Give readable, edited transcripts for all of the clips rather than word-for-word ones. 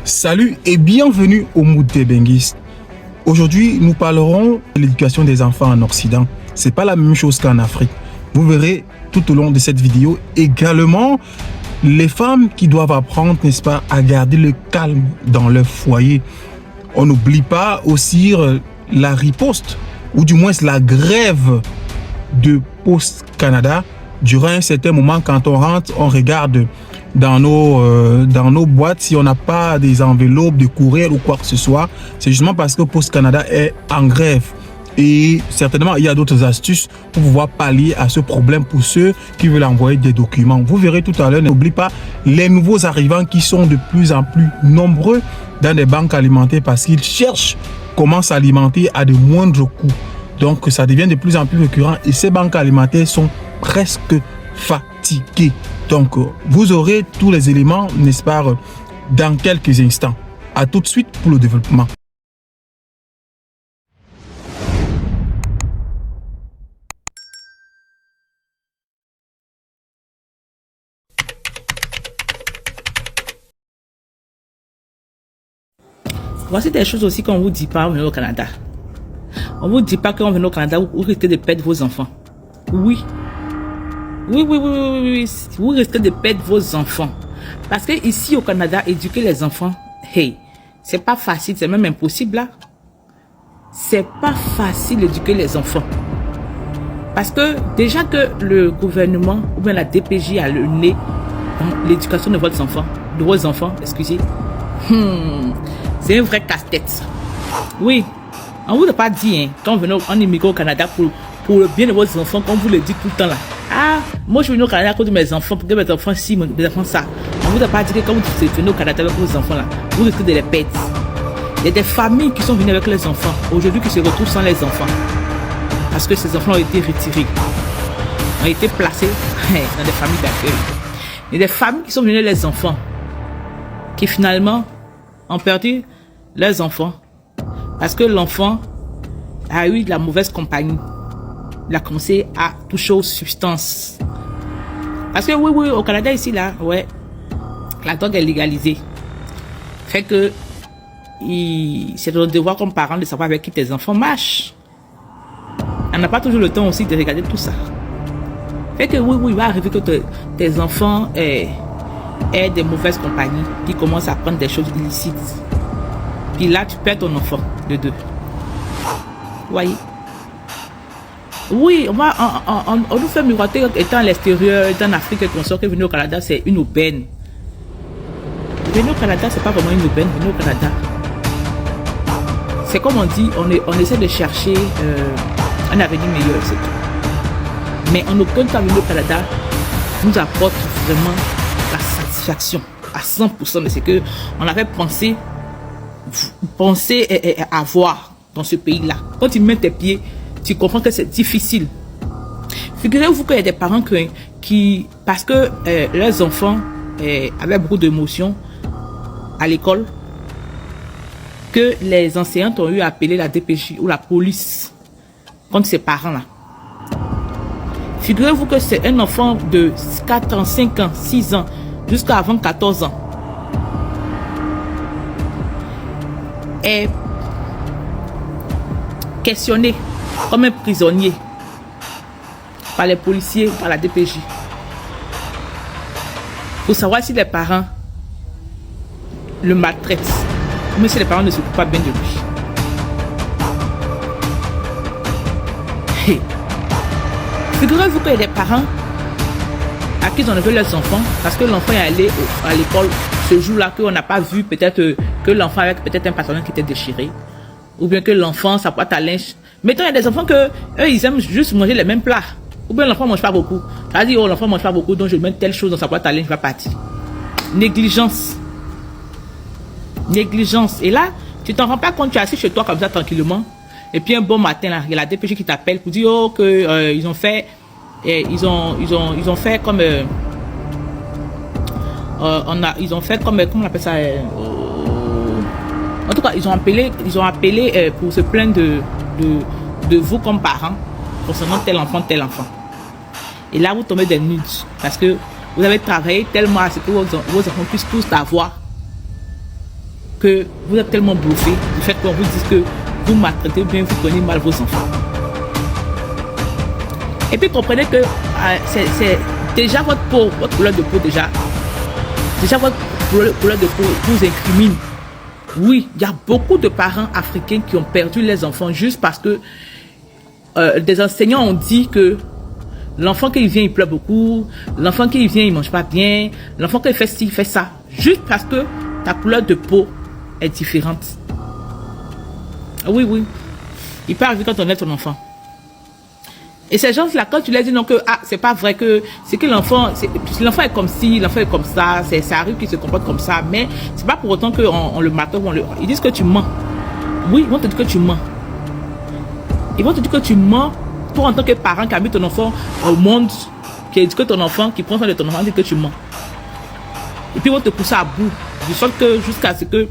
Salut et bienvenue au Mood des Benguistes. Aujourd'hui, nous parlerons de l'éducation des enfants en Occident. C'est pas la même chose qu'en Afrique. Vous verrez tout au long de cette vidéo également les femmes qui doivent apprendre, n'est-ce pas, à garder le calme dans leur foyer. On n'oublie pas aussi la riposte, ou du moins la grève de Post Canada. Durant un certain moment, quand on rentre, on regarde dans nos boîtes si on n'a pas des enveloppes de courriel ou quoi que ce soit. C'est justement parce que Post Canada est en grève. Et certainement, il y a d'autres astuces pour pouvoir pallier à ce problème pour ceux qui veulent envoyer des documents. Vous verrez tout à l'heure, n'oubliez pas les nouveaux arrivants qui sont de plus en plus nombreux dans des banques alimentaires parce qu'ils cherchent comment s'alimenter à de moindres coûts. Donc, ça devient de plus en plus récurrent et ces banques alimentaires sont presque fatiguées. Donc, vous aurez tous les éléments, n'est-ce pas, dans quelques instants. À tout de suite pour le développement. Voici des choses aussi qu'on ne vous dit pas au Canada. On ne vous dit pas quand on vient au Canada, vous risquez de perdre vos enfants. Oui. Oui. Vous risquez de perdre vos enfants. Parce que ici au Canada, éduquer les enfants, hey, c'est pas facile, c'est même impossible là. C'est pas facile d'éduquer les enfants. Parce que déjà que le gouvernement ou bien la DPJ a le nez dans l'éducation de vos enfants, excusez. C'est un vrai casse-tête. Oui, on ne vous a pas dit, hein, quand on immigre au Canada pour le bien de vos enfants, comme vous le dites tout le temps là. Ah, moi je suis venu au Canada à cause de mes enfants, pour que mes enfants ci, mes enfants ça. On ne vous a pas dit que quand vous êtes venu au Canada avec vos enfants là, vous risquez de les perdre. Il y a des familles qui sont venues avec les enfants, aujourd'hui qui se retrouvent sans les enfants. Parce que ces enfants ont été retirés, ont été placés dans des familles d'accueil. Il y a des familles qui sont venues les enfants, qui finalement ont perdu leurs enfants parce que l'enfant a eu de la mauvaise compagnie. Il a commencé à toucher aux substances. Parce que oui, au Canada ici là, ouais, la drogue est légalisée. Fait que c'est notre devoir comme parents de savoir avec qui tes enfants marchent. On n'a pas toujours le temps aussi de regarder tout ça. Fait que oui, il va arriver que tes enfants aient des mauvaises compagnies qui commencent à prendre des choses illicites. Puis là, tu perds ton enfant de deux. Vous voyez? Oui, on nous fait miroiter étant à l'extérieur, étant en Afrique et qu'on sort que venir au Canada, c'est une aubaine. Venir au Canada, c'est pas vraiment une aubaine. Venir au Canada, c'est comme on dit, on essaie de chercher un avenir meilleur, c'est tout. Mais en aucun cas, venir au Canada nous apporte vraiment la satisfaction à 100% de ce que on avait pensé avoir dans ce pays-là. Quand tu mets tes pieds, tu comprends que c'est difficile. Figurez-vous qu'il y a des parents qui parce que leurs enfants avaient beaucoup d'émotions à l'école, que les enseignantes ont eu à appeler la DPJ ou la police contre ces parents-là. Figurez-vous que c'est un enfant de 4 ans, 5 ans, 6 ans, jusqu'à avant 14 ans. Est questionné comme un prisonnier par les policiers, par la DPJ. Pour savoir si les parents le maltraitent, ou si les parents ne s'occupent pas bien de lui. Hey. Figurez-vous qu'il y a des parents à qui ils ont enlevé leurs enfants parce que l'enfant est allé à l'école ce jour-là, qu'on n'a pas vu peut-être que l'enfant avec peut-être un pantalon qui était déchiré, ou bien que l'enfant, sa boîte à linge. Mettons, il y a des enfants que eux, ils aiment juste manger les mêmes plats, ou bien l'enfant ne mange pas beaucoup. Ça dit, oh, l'enfant ne mange pas beaucoup, donc je mets telle chose dans sa boîte à linge, il va partir. Négligence. Et là, tu t'en rends pas compte, tu es assis chez toi comme ça tranquillement, et puis un bon matin, là, il y a la DPJ qui t'appelle pour dire oh, que ils ont fait comme ils ont fait comme comment on appelle ça en tout cas ils ont appelé pour se plaindre de vous comme parents concernant tel enfant. Et là vous tombez des nudes parce que vous avez travaillé tellement à ce que vos enfants puissent tous avoir. que vous êtes tellement bluffé du fait qu'on vous dise que vous maltraitez bien, vous prenez mal vos enfants. Et puis comprenez que c'est déjà votre peau, votre couleur de peau déjà votre couleur de peau vous incrimine. Oui, il y a beaucoup de parents africains qui ont perdu les enfants juste parce que des enseignants ont dit que l'enfant qui vient, il pleure beaucoup, l'enfant qui vient, il mange pas bien, l'enfant qui fait ci, il fait ça, juste parce que ta couleur de peau est différente. Oui, oui. Il peut arriver quand on est ton enfant. Et ces gens-là, quand tu leur dis non que c'est pas vrai que c'est que l'enfant est comme ci, l'enfant est comme ça, ça arrive qu'il se comporte comme ça, mais c'est pas pour autant qu'on le maltraite, ils disent que tu mens. Oui, ils vont te dire que tu mens. Ils vont te dire que tu mens pour en tant que parent qui a mis ton enfant au monde, qui éduque ton enfant, qui prend soin de ton enfant, dit que tu mens. Et puis ils vont te pousser à bout, de sorte que jusqu'à ce que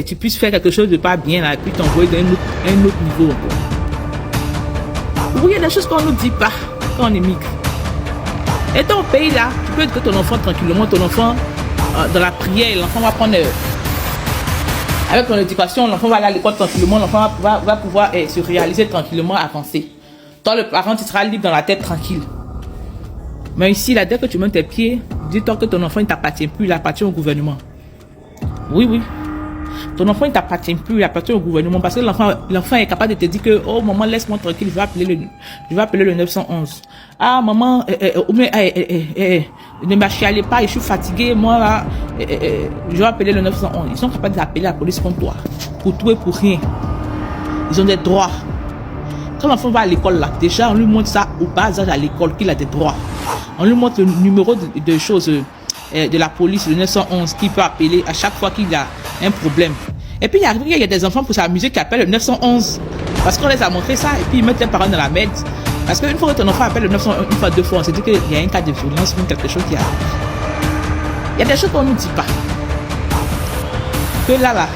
tu puisses faire quelque chose de pas bien là, et puis t'envoyer dans un autre niveau encore. Oui, il y a des choses qu'on ne nous dit pas quand on émigre. Et dans le pays là, tu peux éduquer ton enfant tranquillement, ton enfant dans la prière, l'enfant va prendre avec ton éducation, l'enfant va aller à l'école tranquillement, l'enfant va pouvoir se réaliser tranquillement, avancer. Toi, le parent, tu seras libre dans la tête, tranquille. Mais ici, là, dès que tu mets tes pieds, dis-toi que ton enfant ne t'appartient plus, il appartient au gouvernement. Oui, oui. Ton enfant ne t'appartient plus, il appartient au gouvernement parce que l'enfant est capable de te dire que oh maman laisse-moi tranquille, je vais appeler le 911. Ah maman, ne m'achialez pas, je suis fatigué, moi là, je vais appeler le 911. Ils sont capables d'appeler la police contre toi, pour tout et pour rien. Ils ont des droits. Quand l'enfant va à l'école là, déjà on lui montre ça au bas âge à l'école qu'il a des droits. On lui montre le numéro de choses de la police, le 911, qui peut appeler à chaque fois qu'il a un problème. Et puis il y a des enfants pour s'amuser qui appellent le 911 parce qu'on les a montré ça et puis ils mettent les parents dans la merde. Parce qu'une fois que ton enfant appelle le 911 une fois, deux fois, on se dit qu'il y a un cas de violence ou quelque chose qui arrive. Il y a des choses qu'on ne nous dit pas. Que là,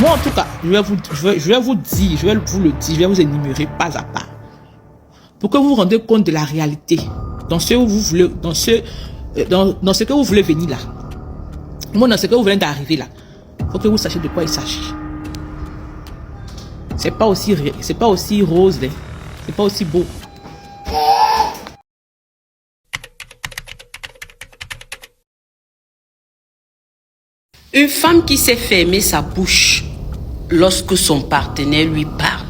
moi en tout cas, je vais vous dire, je vais vous énumérer pas à pas. Pour que vous vous rendiez compte de la réalité dans ce que vous voulez, dans ce que vous voulez venir là. Moi, dans ce que vous venez d'arriver là, il faut que vous sachiez de quoi il s'agit. C'est pas aussi rose, hein. C'est pas aussi beau. Une femme qui sait fermer sa bouche lorsque son partenaire lui parle,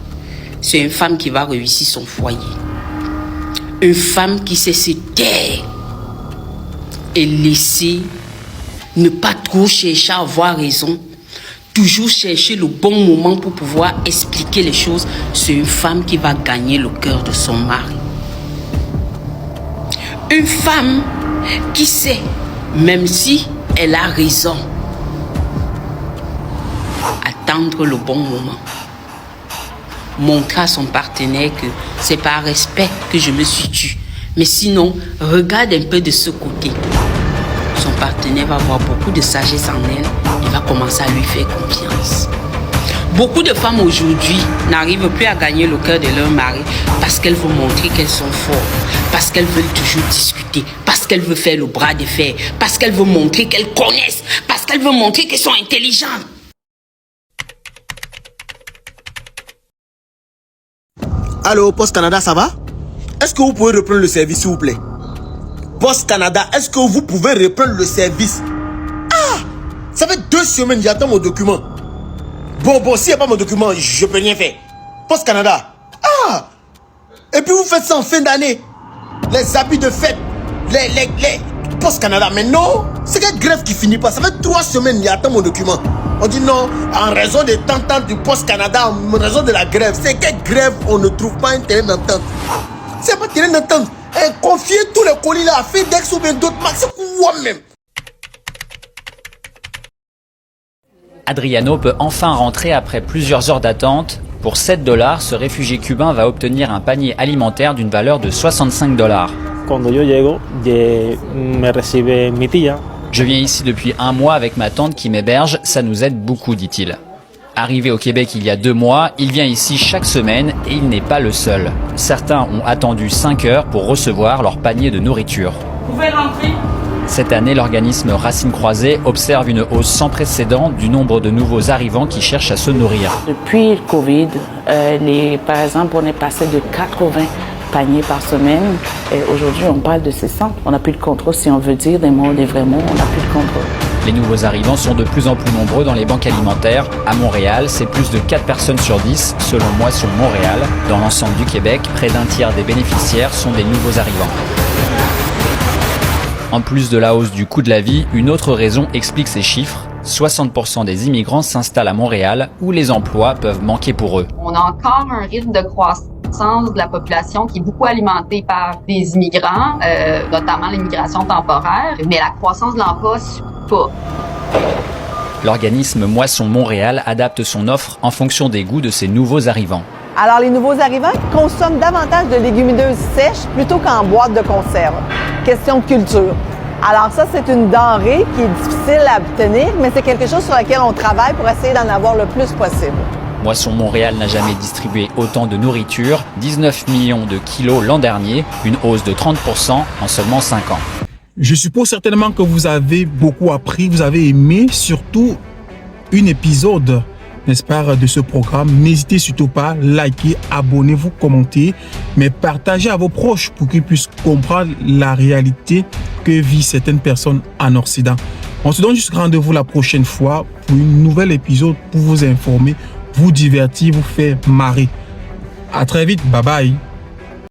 c'est une femme qui va réussir son foyer. Une femme qui sait se taire et laisser, ne pas trop chercher à avoir raison, toujours chercher le bon moment pour pouvoir expliquer les choses, c'est une femme qui va gagner le cœur de son mari. Une femme qui sait, même si elle a raison, attendre le bon moment. Montrer à son partenaire que c'est par respect que je me suis tue. Mais sinon, regarde un peu de ce côté. Son partenaire va avoir beaucoup de sagesse en elle. Il va commencer à lui faire confiance. Beaucoup de femmes aujourd'hui n'arrivent plus à gagner le cœur de leur mari parce qu'elles veulent montrer qu'elles sont fortes, parce qu'elles veulent toujours discuter, parce qu'elles veulent faire le bras de fer, parce qu'elles veulent montrer qu'elles connaissent, parce qu'elles veulent montrer qu'elles sont intelligentes. Allô, Poste Canada, ça va? Est-ce que vous pouvez reprendre le service, s'il vous plaît? Poste Canada, est-ce que vous pouvez reprendre le service? Ah! Ça fait 2 semaines, j'attends mon document. Bon, s'il n'y a pas mon document, je peux rien faire. Poste Canada. Ah! Et puis vous faites ça en fin d'année. Les habits de fête. Les Poste Canada. Mais non! C'est quelle grève qui finit pas? Ça fait 3 semaines, j'attends mon document. On dit non, en raison des tentantes du Poste Canada, en raison de la grève. C'est quelle grève on ne trouve pas un terrain d'entente? C'est pas terrain d'entente. Confiez tous les colis là à FedEx ou bien d'autres marques. C'est quoi même? Adriano peut enfin rentrer après plusieurs heures d'attente. Pour $7, ce réfugié cubain va obtenir un panier alimentaire d'une valeur de $65. Cuando yo llego, me recibe mi tía. Je viens ici depuis 1 mois avec ma tante qui m'héberge, ça nous aide beaucoup, dit-il. Arrivé au Québec il y a 2 mois, il vient ici chaque semaine et il n'est pas le seul. Certains ont attendu 5 heures pour recevoir leur panier de nourriture. Vous pouvez rentrer. Cette année, l'organisme Racines Croisées observe une hausse sans précédent du nombre de nouveaux arrivants qui cherchent à se nourrir. Depuis le Covid, par exemple, on est passé de 80 paniers par semaine et aujourd'hui on parle de 600. On n'a plus de contrôle, si on veut dire des mots, des vrais mots, on n'a plus de contrôle. Les nouveaux arrivants sont de plus en plus nombreux dans les banques alimentaires. À Montréal, c'est plus de 4 personnes sur 10 selon Moisson Montréal. Dans l'ensemble du Québec, près d'un tiers des bénéficiaires sont des nouveaux arrivants. En plus de la hausse du coût de la vie, une autre raison explique ces chiffres. 60% des immigrants s'installent à Montréal où les emplois peuvent manquer pour eux. On a encore un rythme de croissance de la population qui est beaucoup alimentée par des immigrants, notamment l'immigration temporaire, mais la croissance de l'emploi ne suit pas. L'organisme Moisson Montréal adapte son offre en fonction des goûts de ses nouveaux arrivants. Alors, les nouveaux arrivants consomment davantage de légumineuses sèches plutôt qu'en boîte de conserve. Question de culture. Alors ça, c'est une denrée qui est difficile à obtenir, mais c'est quelque chose sur lequel on travaille pour essayer d'en avoir le plus possible. Moisson Montréal n'a jamais distribué autant de nourriture, 19 millions de kilos l'an dernier, une hausse de 30% en seulement 5 ans. Je suppose certainement que vous avez beaucoup appris, vous avez aimé surtout un épisode, n'est-ce pas, de ce programme. N'hésitez surtout pas, likez, abonnez-vous, commentez, mais partagez à vos proches pour qu'ils puissent comprendre la réalité que vivent certaines personnes en Occident. On se donne juste rendez-vous la prochaine fois pour un nouvel épisode pour vous informer, vous divertir, vous faire marrer. À très vite, bye bye.